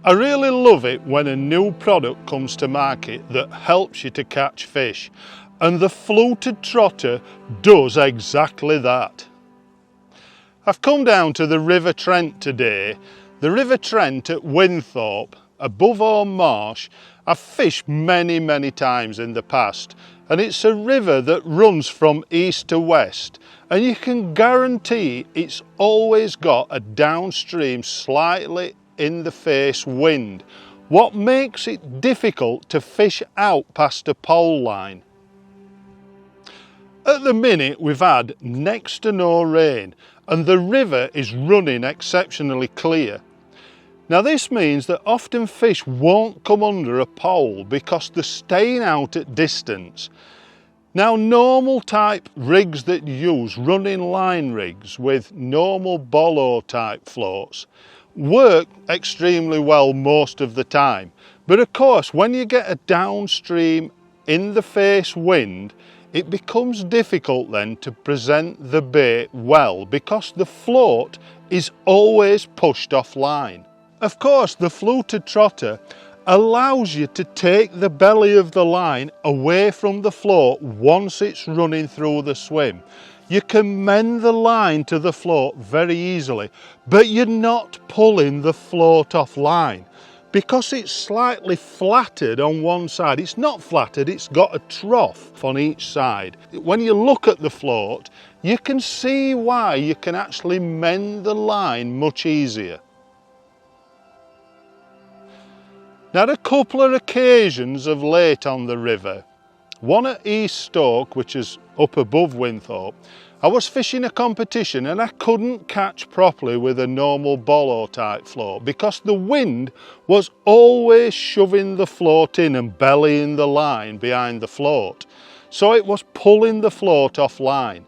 I really love it when a new product comes to market that helps you to catch fish, and the Fluted Trotter does exactly that. I've come down to the River Trent today. The River Trent at Winthorpe, above our marsh. I've fished many times in the past, and it's a river that runs from east to west, and you can guarantee it's always got a downstream slightly in the face wind, what makes it difficult to fish out past a pole line. At the minute we've had next to no rain and the river is running exceptionally clear. Now this means that often fish won't come under a pole because they're staying out at distance. Now normal type rigs that use running line rigs with normal bolo type floats work extremely well most of the time, but of course when you get a downstream in the face wind, it becomes difficult then to present the bait well because the float is always pushed offline. Of course the Fluted Trotter allows you to take the belly of the line away from the float once it's running through the swim. You can mend the line to the float very easily, but you're not pulling the float offline because it's slightly flattered on one side. It's not flattered, it's got a trough on each side. When you look at the float, you can see why you can actually mend the line much easier. Now, a couple of occasions of late on the river, one at East Stoke, which is up above Winthorpe, I was fishing a competition and I couldn't catch properly with a normal bolo type float because the wind was always shoving the float in and bellying the line behind the float. So it was pulling the float offline.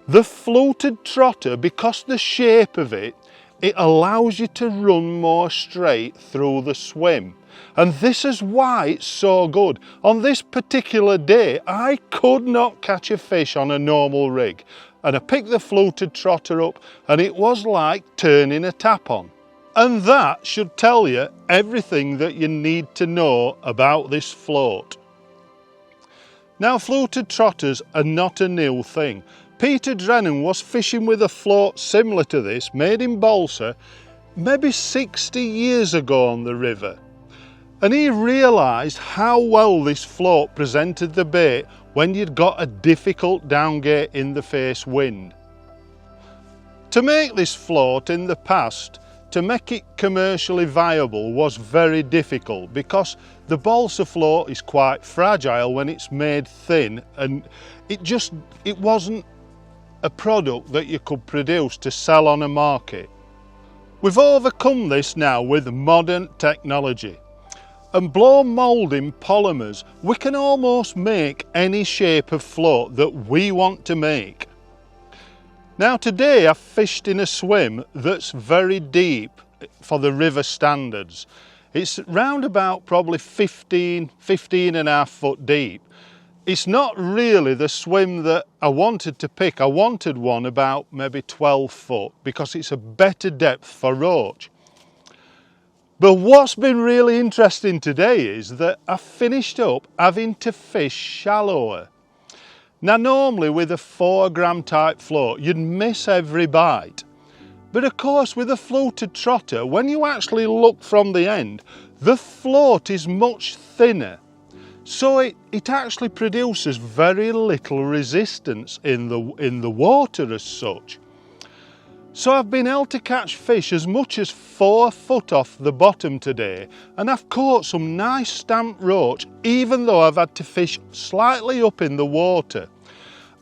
The Fluted Trotter, because the shape of it, it allows you to run more straight through the swim. And this is why it's so good. On this particular day, I could not catch a fish on a normal rig. And I picked the Fluted Trotter up and it was like turning a tap on. And that should tell you everything that you need to know about this float. Now, Fluted Trotters are not a new thing. Peter Drennan was fishing with a float similar to this, made in balsa, maybe 60 years ago on the river. And he realised how well this float presented the bait when you'd got a difficult downgate in the face wind. To make this float in the past, to make it commercially viable was very difficult because the balsa float is quite fragile when it's made thin, and it wasn't a product that you could produce to sell on a market. We've overcome this now with modern technology. And blow moulding polymers, we can almost make any shape of float that we want to make. Now today I've fished in a swim that's very deep for the river standards. It's round about probably 15 and a half foot deep. It's not really the swim that I wanted to pick. I wanted one about maybe 12 foot because it's a better depth for roach. But what's been really interesting today is that I finished up having to fish shallower. Now normally with a 4 gram type float you'd miss every bite. But of course with a Fluted Trotter, when you actually look from the end, the float is much thinner. So it actually produces very little resistance in the water as such. So I've been able to catch fish as much as 4 foot off the bottom today, and I've caught some nice stamped roach even though I've had to fish slightly up in the water.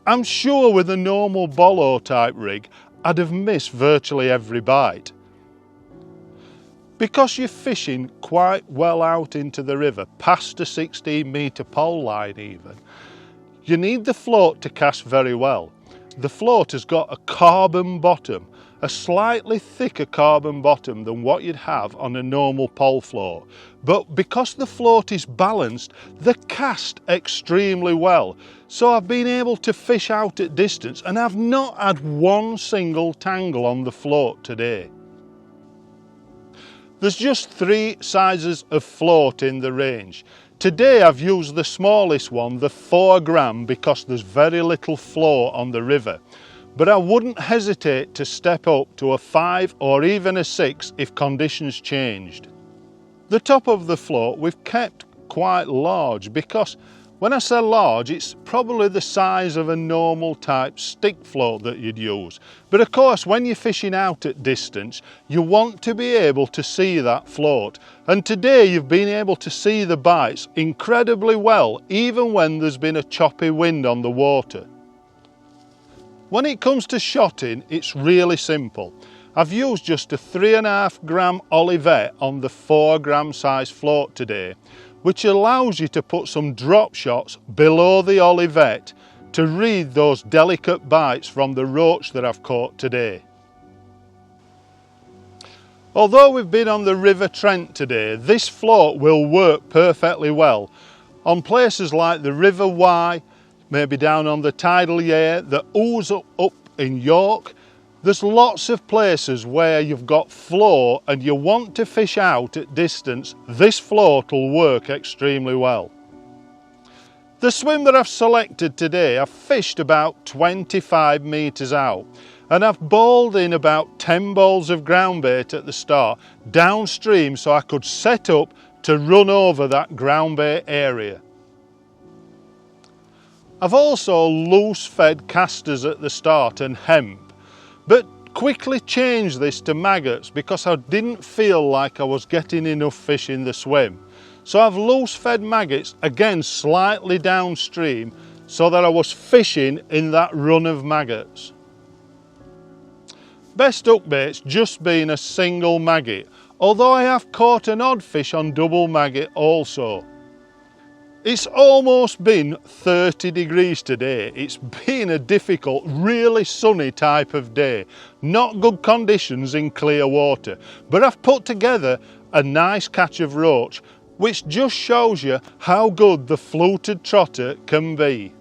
I'm sure with a normal bolo type rig I'd have missed virtually every bite. Because you're fishing quite well out into the river, past a 16 metre pole line even, you need the float to cast very well. The float has got a carbon bottom, a slightly thicker carbon bottom than what you'd have on a normal pole float. But because the float is balanced, they cast extremely well. So I've been able to fish out at distance and I've not had one single tangle on the float today. There's just 3 sizes of float in the range. Today I've used the smallest one, the 4 gram, because there's very little flow on the river. But I wouldn't hesitate to step up to a 5 or even a 6 if conditions changed. The top of the float we've kept quite large, because when I say large, it's probably the size of a normal type stick float that you'd use. But of course, when you're fishing out at distance, you want to be able to see that float. And today you've been able to see the bites incredibly well, even when there's been a choppy wind on the water. When it comes to shotting, it's really simple. I've used just a 3.5 gram Olivet on the 4 gram size float today, which allows you to put some drop shots below the Olivet to read those delicate bites from the roach that I've caught today. Although we've been on the River Trent today, this float will work perfectly well on places like the River Wye, maybe down on the tidal Yare, the Ouse up in York. There's lots of places where you've got flow and you want to fish out at distance. This float will work extremely well. The swim that I've selected today, I've fished about 25 metres out, and I've bowled in about 10 balls of ground bait at the start, downstream, so I could set up to run over that ground bait area. I've also loose fed casters at the start and hemp, but quickly changed this to maggots because I didn't feel like I was getting enough fish in the swim. So I've loose fed maggots, again slightly downstream, so that I was fishing in that run of maggots. Best hookbait's just been a single maggot, although I have caught an odd fish on double maggot also. It's almost been 30 degrees today. It's been a difficult, really sunny type of day. Not good conditions in clear water, but I've put together a nice catch of roach, which just shows you how good the fluted trotter can be.